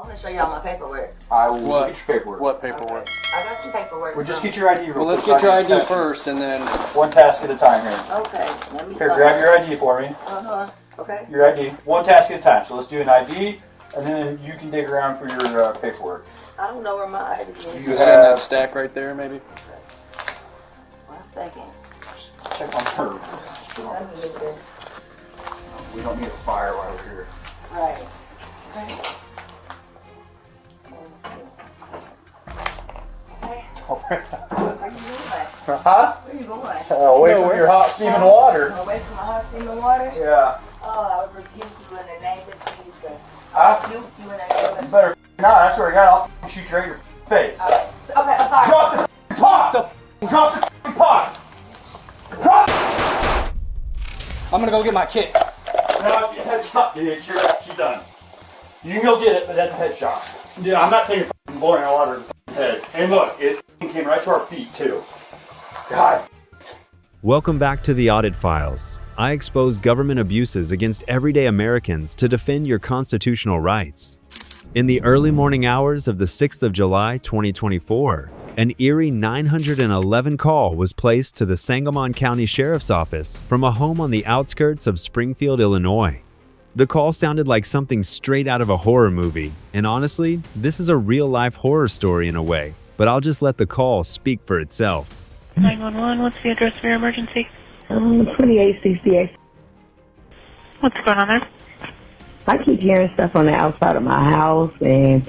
want to show y'all my paperwork. I will get your paperwork. What paperwork? Okay. I got some paperwork. Well, just get your ID real quick. Well, let's get your ID first, and then... One task at a time here. Okay. Let me Here, grab your ID for me. Okay. Your ID. One task at a time. So let's do an ID, and then you can dig around for your paperwork. I don't know where my ID is. You have that stack right there, maybe? Okay. 1 second. Just check on her. Let me get this. We don't need a fire while we're here. Right. Okay. Let me see. Okay. Where are you going? Huh? Where you going? Away from your hot steaming water. Away from my hot steaming water? Yeah. Oh, I would rebuke you in the name of Jesus. Huh? Rebuke you in the name of You better not. That's where I got. I'll shoot you right in your face. Okay, I'm sorry. Drop the pot! Drop the pot! Drop! I'm gonna go get my kit. No, headshot, dude. She's done. You can go get it, but that's a headshot. Dude, I'm not taking boiling water to the head. And look, it came right to our feet, too. God. Welcome back to the Audit Files. I expose government abuses against everyday Americans to defend your constitutional rights. In the early morning hours of the 6th of July, 2024, an eerie 911 call was placed to the Sangamon County Sheriff's Office from a home on the outskirts of Springfield, Illinois. The call sounded like something straight out of a horror movie, and honestly, this is a real-life horror story in a way, but I'll just let the call speak for itself. 911, what's the address for your emergency? 2868. What's going on there? I keep hearing stuff on the outside of my house, and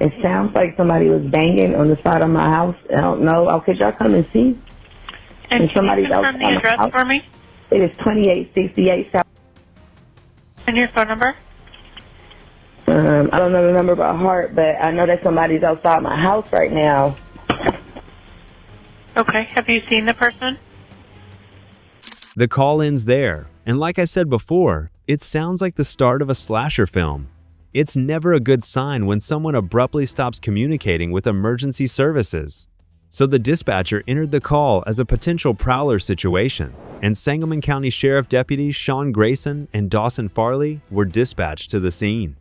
it sounds like somebody was banging on the side of my house. I don't know. Oh, could y'all come and see? And can you confirm the address for me? It is 2868 South. And your phone number? I don't know the number by heart, but I know that somebody's outside my house right now. Okay. Have you seen the person? The call ends there, and like I said before, it sounds like the start of a slasher film. It's never a good sign when someone abruptly stops communicating with emergency services. So the dispatcher entered the call as a potential prowler situation, and Sangamon County Sheriff Deputies Shawn Grayson and Dawson Farley were dispatched to the scene.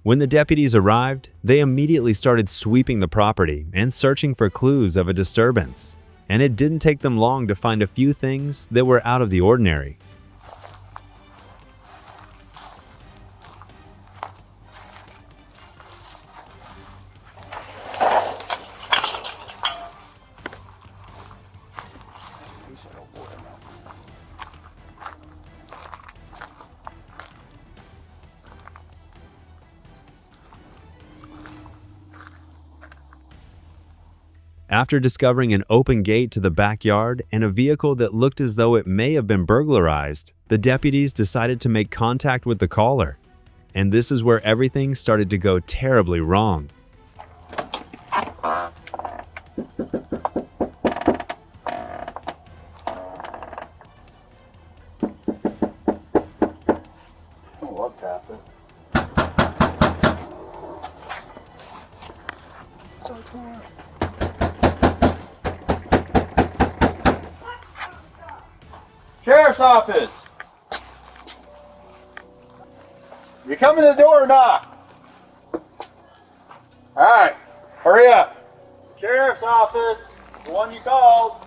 When the deputies arrived, they immediately started sweeping the property and searching for clues of a disturbance. And it didn't take them long to find a few things that were out of the ordinary. After discovering an open gate to the backyard and a vehicle that looked as though it may have been burglarized, the deputies decided to make contact with the caller. And this is where everything started to go terribly wrong. Love tapping. Sheriff's Office! You come in the door or not? Alright, hurry up. Sheriff's Office, the one you called.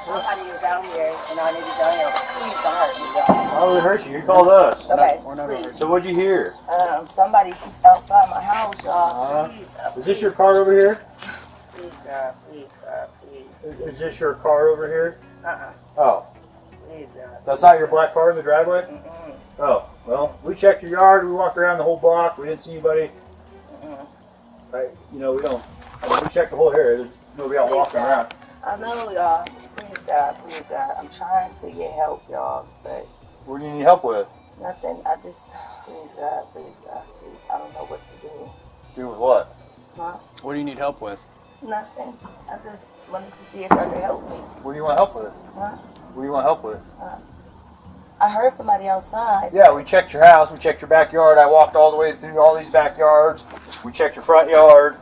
Somebody is out here, and I need to go here. Please don't hurt me, y'all. Why would it hurt you? You called us. Okay, please. So what'd you hear? Somebody keeps outside my house, y'all. Please, Is this your car over here? Please, God, please, God, please. Is this your car over here? Oh. Please, God. That's not your black car in the driveway? Mm-mm. Oh, well, we checked your yard, we walked around the whole block, we didn't see anybody. Right, you know, we checked the whole area, there's nobody out walking around. I know, y'all. Please, God, please, God. I'm trying to get help, y'all, but What do you need help with? nothing. I just, please, God, please, God, please. I don't know what to do. Do with what? Huh? What do you need help with? Nothing. I just wanted to see if y'all could help me. What do you want help with? Huh? What do you want help with? I heard somebody outside. Yeah, we checked your house, we checked your backyard, I walked all the way through all these backyards, we checked your front yard.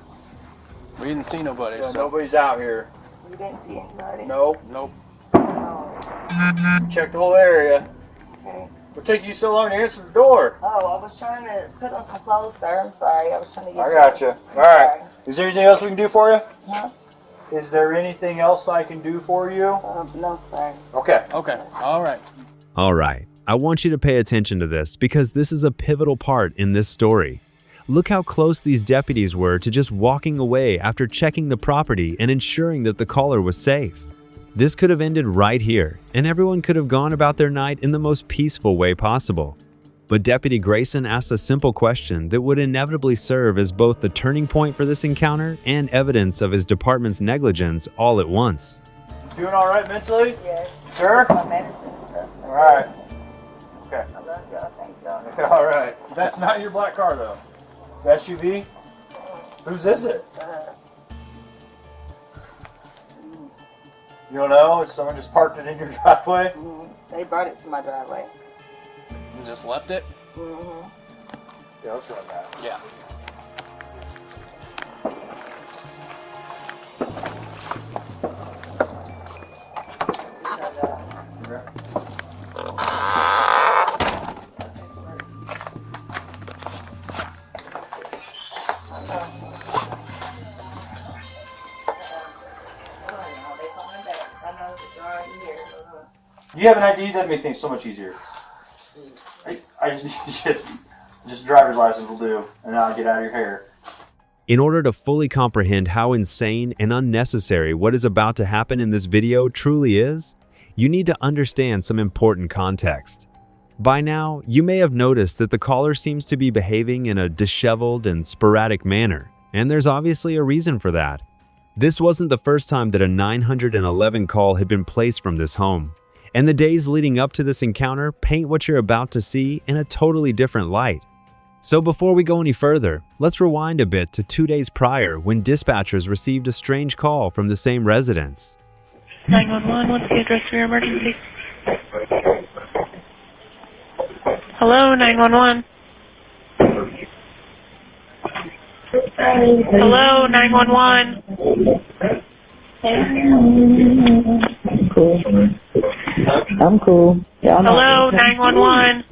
We didn't see nobody, Yeah, so... nobody's out here. You didn't see anybody? Nope. Nope. Oh, We checked the whole area. okay. What took you so long to answer the door? Oh, I was trying to put on some clothes, sir. I'm sorry. I was trying to get I got you. dressed. All right. Is there anything else we can do for you? Huh? Is there anything else I can do for you? No, sir. Okay. Okay. All right. All right, I want you to pay attention to this because this is a pivotal part in this story. Look how close these deputies were to just walking away after checking the property and ensuring that the caller was safe. This could have ended right here, and everyone could have gone about their night in the most peaceful way possible. But Deputy Grayson asked a simple question that would inevitably serve as both the turning point for this encounter and evidence of his department's negligence all at once. Doing all right mentally? Yes. Sure? My medicine and stuff. All right. Okay. I love y'all. Thank y'all. All right. That's not your black car, though. The SUV? Whose is it? You don't know? Someone just parked it in your driveway? They brought it to my driveway. You just left it? Yeah, let's run that. Yeah. You have an ID, that'd make things so much easier. I just need just driver's license will do, and then I'll get out of your hair. In order to fully comprehend how insane and unnecessary what is about to happen in this video truly is, you need to understand some important context. By now, you may have noticed that the caller seems to be behaving in a disheveled and sporadic manner, and there's obviously a reason for that. This wasn't the first time that a 911 call had been placed from this home, and the days leading up to this encounter paint what you're about to see in a totally different light. So before we go any further, let's rewind a bit to 2 days prior when dispatchers received a strange call from the same residence. 911, what's the address for your emergency? Hello, 911. Hello, 911. Cool. I'm cool. Hello, 911.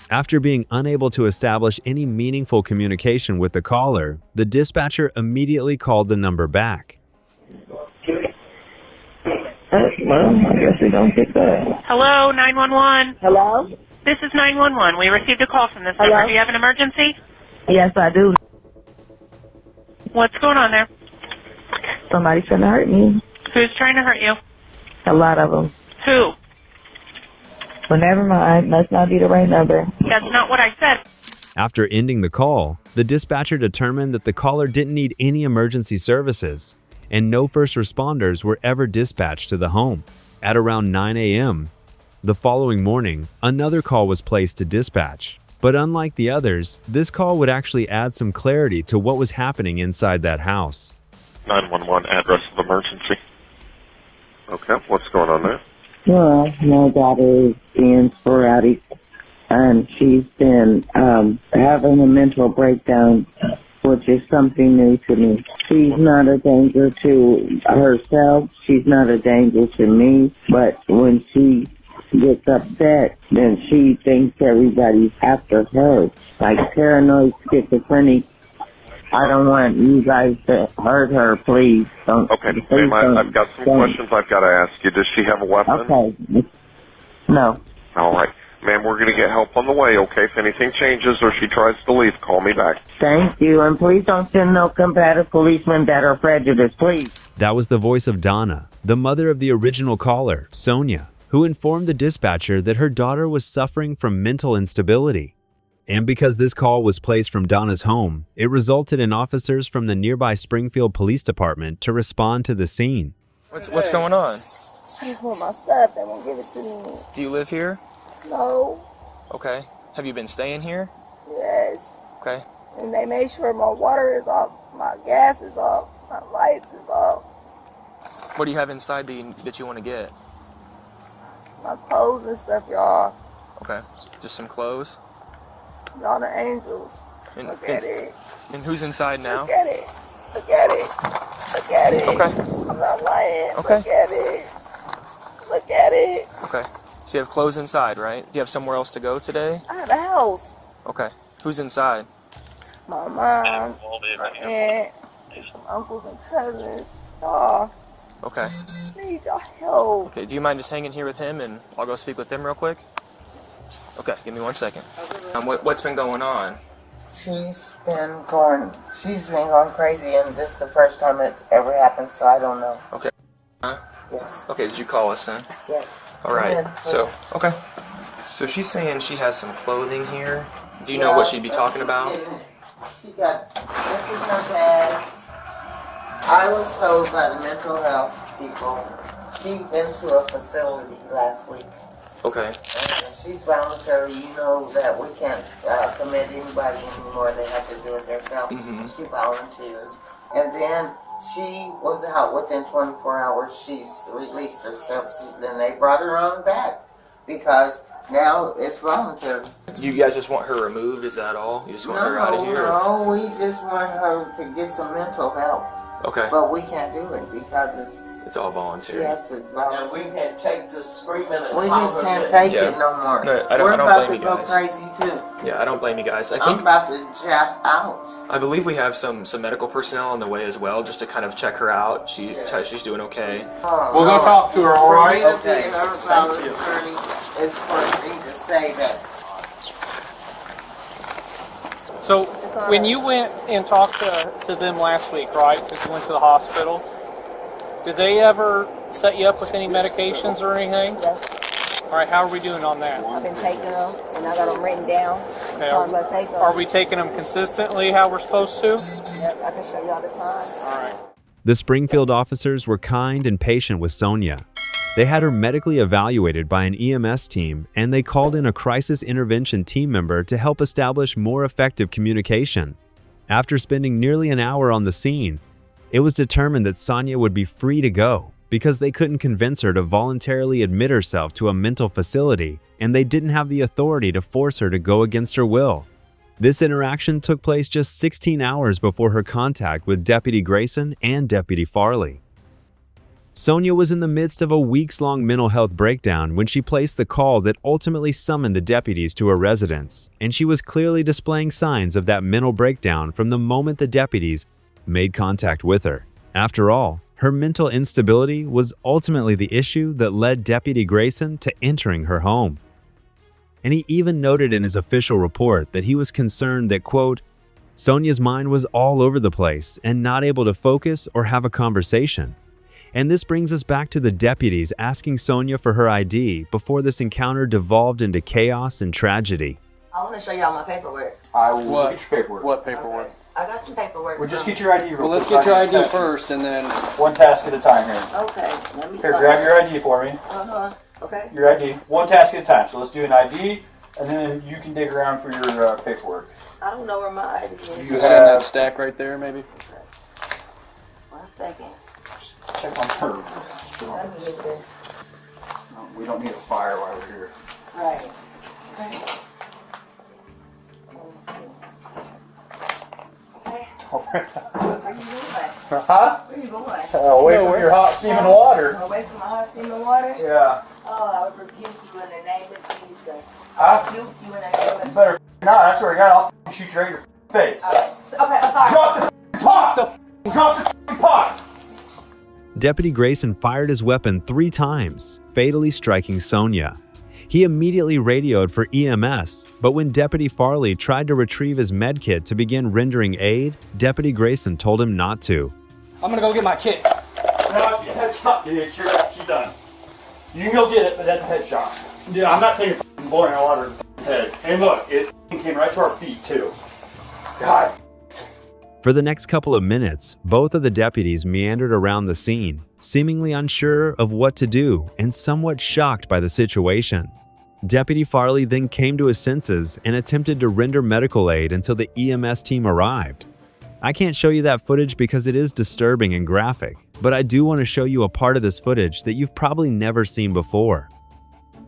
After being unable to establish any meaningful communication with the caller, the dispatcher immediately called the number back. Well, I guess we don't get that. Hello, 911. Hello? This is 911. We received a call from this number. Do you have an emergency? Yes, I do. What's going on there? Somebody's trying to hurt me. Who's trying to hurt you? A lot of them. Who? Well, never mind. Must not be the right number. That's not what I said. After ending the call, the dispatcher determined that the caller didn't need any emergency services, and no first responders were ever dispatched to the home. At around 9 a.m., the following morning, another call was placed to dispatch. But unlike the others, this call would actually add some clarity to what was happening inside that house. 911, address of emergency. Okay, what's going on there? Well, my daughter is being sporadic, and she's been having a mental breakdown, which is something new to me. She's not a danger to herself. She's not a danger to me. But when she gets upset, then she thinks everybody's after her. Like paranoid schizophrenic. I don't want you guys to hurt her, please. Don't. Okay, ma'am, I've got some questions I've got to ask you. Does she have a weapon? Okay. No. All right. Ma'am, we're going to get help on the way, okay? If anything changes or she tries to leave, call me back. Thank you, and please don't send no combative policemen that are prejudiced, please. That was the voice of Donna, the mother of the original caller, Sonia, who informed the dispatcher that her daughter was suffering from mental instability. And because this call was placed from Donna's home, it resulted in officers from the nearby Springfield Police Department to respond to the scene. What's going on? I just want my stuff. They won't give it to me. Do you live here? No. Okay. Have you been staying here? Yes. Okay. And they made sure my water is off, my gas is off, my lights is off. What do you have inside that you want to get? My clothes and stuff, y'all. Okay. Just some clothes? Y'all the angels. And, Look at it. And who's inside now? Look at it. Look at it. Look at it. Okay. I'm not lying. Okay. Look at it. Look at it. Okay. So you have clothes inside, right? Do you have somewhere else to go today? I have a house. Okay. Who's inside? My mom, my aunt, some uncles and cousins. Oh, Okay. need your help. Okay, do you mind just hanging here with him and I'll go speak with them real quick? Okay, give me 1 second. What's been going on? She's been going crazy, and this is the first time it's ever happened, so I don't know. Okay. Huh? Yes. Okay, did you call us then? Yes. Alright, so, okay. So she's saying she has some clothing here. Do you know what she'd be talking about? She got, this is her bag. I was told by the mental health people, she'd been to a facility last week. Okay. And she's voluntary. You know that we can't commit anybody anymore. They have to do it themselves. She volunteered. And then she was out within 24 hours. She's released herself. Then they brought her on back because now it's voluntary. You guys just want her removed? Is that all? You just want her out of here? No, we just want her to get some mental help. Okay. But we can't do it because It's all she voluntary. has to volunteer. We can't take the screaming and We just can't take Yeah. it no more. No, I don't We're about blame to you go guys. crazy too. Yeah, I don't blame you guys. I I'm think about to jap out. I believe we have some medical personnel on the way as well, just to kind of check her out. She's doing okay. Oh, We'll go talk to her, all right? For me to be her attorney is for me to say that. So when you went and talked to them last week, right, because you went to the hospital, did they ever set you up with any medications or anything? Yes. All right, how are we doing on that? I've been taking them, and I got them written down. Okay, I'm going to take them. are we taking them consistently how we're supposed to? Yep, I can show you all the time. All right. The Springfield officers were kind and patient with Sonia. They had her medically evaluated by an EMS team, and they called in a crisis intervention team member to help establish more effective communication. After spending nearly an hour on the scene, it was determined that Sonia would be free to go because they couldn't convince her to voluntarily admit herself to a mental facility, and they didn't have the authority to force her to go against her will. This interaction took place just 16 hours before her contact with Deputy Grayson and Deputy Farley. Sonia was in the midst of a weeks-long mental health breakdown when she placed the call that ultimately summoned the deputies to her residence, and she was clearly displaying signs of that mental breakdown from the moment the deputies made contact with her. After all, her mental instability was ultimately the issue that led Deputy Grayson to entering her home. And he even noted in his official report that he was concerned that, quote, Sonia's mind was all over the place and not able to focus or have a conversation. And this brings us back to the deputies asking Sonia for her ID before this encounter devolved into chaos and tragedy. I want to show y'all my paperwork. I will What? get your paperwork. What paperwork? I got some paperwork. We'll just from- get your ID real Well, let's quick. get your I ID can test you. first, and then One task at a time here. Okay, let me Here, find- grab your ID for me. Uh-huh, okay. Your ID. One task at a time. So let's do an ID, and then you can dig around for your paperwork. I don't know where my ID is. You is it in that have... stack right there, maybe? 1 second. Check on her. Let me get this. We don't need a fire while we're here. Right. Okay. Let me see. Okay. Where you going? Huh? Where you going? Away from your hot steaming water. Away from my hot steaming water? Yeah. Oh, I would rebuke you in the name of Jesus. Huh? Rebuke you in the name You of better not. That's where I got. I'll shoot you right in your face. Okay, I'm sorry. Drop the pot! Drop the pot! Deputy Grayson fired his weapon 3 times, fatally striking Sonia. He immediately radioed for EMS, but when Deputy Farley tried to retrieve his medkit to begin rendering aid, Deputy Grayson told him not to. I'm gonna go get my kit. No, headshot. Yeah, sure, she's done. You can go get it, but that's a headshot. Yeah, I'm not taking boiling water in the head. And look, it came right to our feet, too. God. For the next couple of minutes, both of the deputies meandered around the scene, seemingly unsure of what to do and somewhat shocked by the situation. Deputy Farley then came to his senses and attempted to render medical aid until the EMS team arrived. I can't show you that footage because it is disturbing and graphic, but I do want to show you a part of this footage that you've probably never seen before.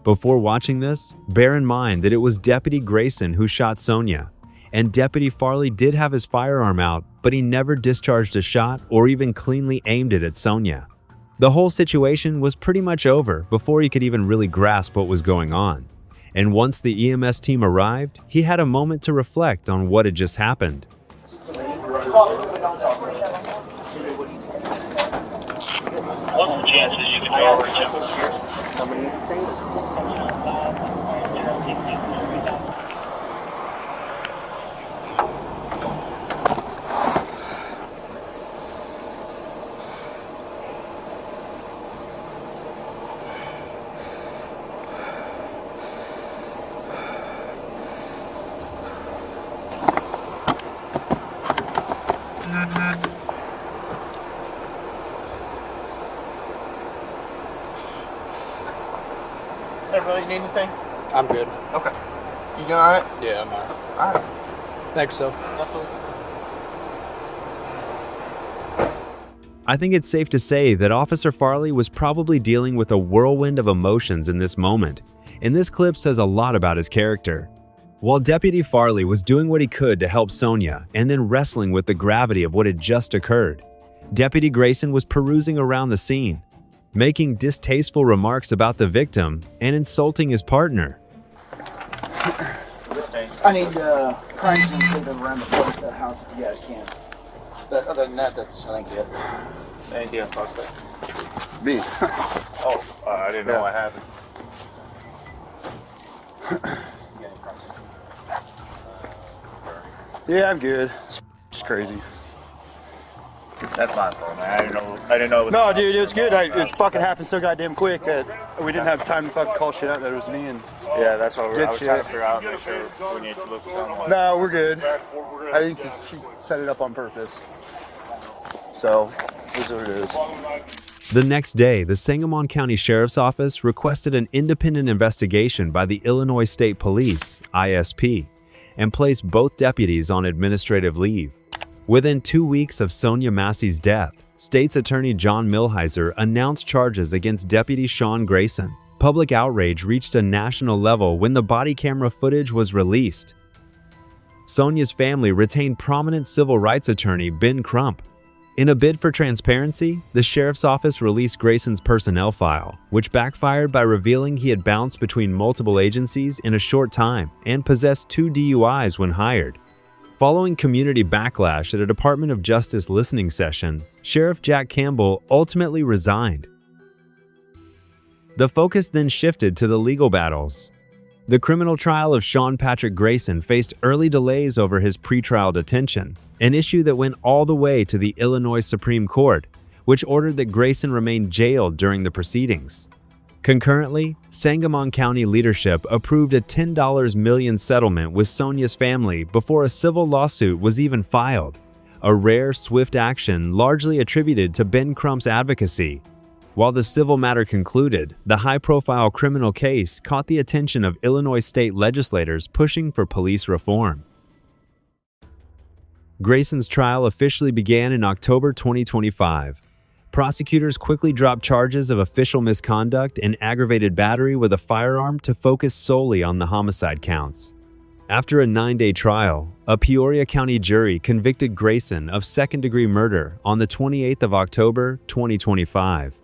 Before watching this, bear in mind that it was Deputy Grayson who shot Sonia, and Deputy Farley did have his firearm out, but he never discharged a shot or even cleanly aimed it at Sonia. The whole situation was pretty much over before he could even really grasp what was going on. And once the EMS team arrived, he had a moment to reflect on what had just happened. What's the chances you can go over and check with here? Everybody need anything? I'm good. Okay. You doing all right? Yeah, I'm alright. All right. Thanks, so. Absolutely. I think it's safe to say that Officer Farley was probably dealing with a whirlwind of emotions in this moment, and this clip says a lot about his character. While Deputy Farley was doing what he could to help Sonia and then wrestling with the gravity of what had just occurred, Deputy Grayson was perusing around the scene, making distasteful remarks about the victim and insulting his partner. I need cranes and put them around the house if you guys can. But other than that, that's I think it. Anything else suspect? Me. I didn't know what happened. Yeah, I'm good. It's crazy. That's my fault, man. I didn't know it was. No, dude, it was good. It fucking happened so goddamn quick that we didn't have time to fucking call shit out that it was me and. Yeah, that's what I was Did trying shit. to figure out. Make sure we need to look for something. No, we're good. I think that she set it up on purpose. So, here's what it is. The next day, the Sangamon County Sheriff's Office requested an independent investigation by the Illinois State Police, ISP, and placed both deputies on administrative leave. Within 2 weeks of Sonia Massey's death, State's Attorney John Milheiser announced charges against Deputy Shawn Grayson. Public outrage reached a national level when the body camera footage was released. Sonia's family retained prominent civil rights attorney Ben Crump. In a bid for transparency, the sheriff's office released Grayson's personnel file, which backfired by revealing he had bounced between multiple agencies in a short time and possessed 2 DUIs when hired. Following community backlash at a Department of Justice listening session, Sheriff Jack Campbell ultimately resigned. The focus then shifted to the legal battles. The criminal trial of Sean Patrick Grayson faced early delays over his pretrial detention, an issue that went all the way to the Illinois Supreme Court, which ordered that Grayson remain jailed during the proceedings. Concurrently, Sangamon County leadership approved a $10 million settlement with Sonia's family before a civil lawsuit was even filed, a rare, swift action largely attributed to Ben Crump's advocacy. While the civil matter concluded, the high-profile criminal case caught the attention of Illinois state legislators pushing for police reform. Grayson's trial officially began in October 2025. Prosecutors quickly dropped charges of official misconduct and aggravated battery with a firearm to focus solely on the homicide counts. After a 9-day trial, a Peoria County jury convicted Grayson of second-degree murder on the 28th of October 2025.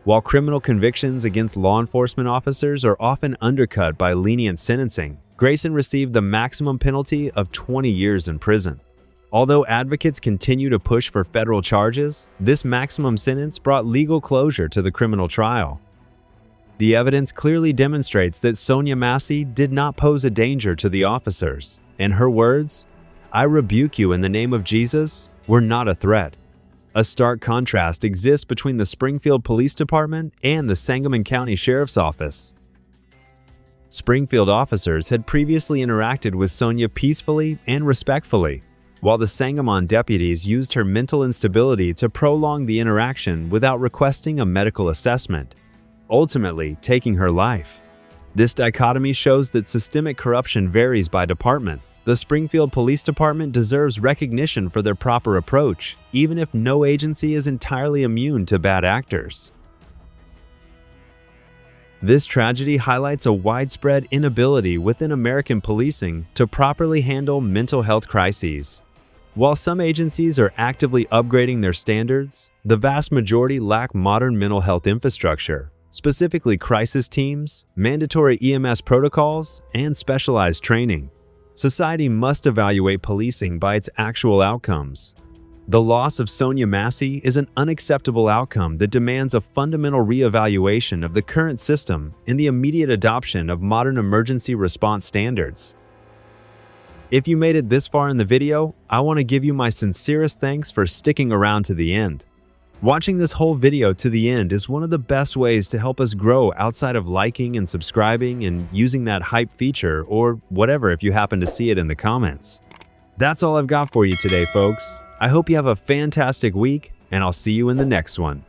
While criminal convictions against law enforcement officers are often undercut by lenient sentencing, Grayson received the maximum penalty of 20 years in prison. Although advocates continue to push for federal charges, this maximum sentence brought legal closure to the criminal trial. The evidence clearly demonstrates that Sonia Massey did not pose a danger to the officers, and her words, "I rebuke you in the name of Jesus," were not a threat. A stark contrast exists between the Springfield Police Department and the Sangamon County Sheriff's Office. Springfield officers had previously interacted with Sonia peacefully and respectfully, while the Sangamon deputies used her mental instability to prolong the interaction without requesting a medical assessment, ultimately taking her life. This dichotomy shows that systemic corruption varies by department. The Springfield Police Department deserves recognition for their proper approach, even if no agency is entirely immune to bad actors. This tragedy highlights a widespread inability within American policing to properly handle mental health crises. While some agencies are actively upgrading their standards, the vast majority lack modern mental health infrastructure, specifically crisis teams, mandatory EMS protocols, and specialized training. Society must evaluate policing by its actual outcomes. The loss of Sonia Massey is an unacceptable outcome that demands a fundamental reevaluation of the current system and the immediate adoption of modern emergency response standards. If you made it this far in the video, I want to give you my sincerest thanks for sticking around to the end. Watching this whole video to the end is one of the best ways to help us grow outside of liking and subscribing and using that hype feature or whatever if you happen to see it in the comments. That's all I've got for you today, folks. I hope you have a fantastic week, and I'll see you in the next one.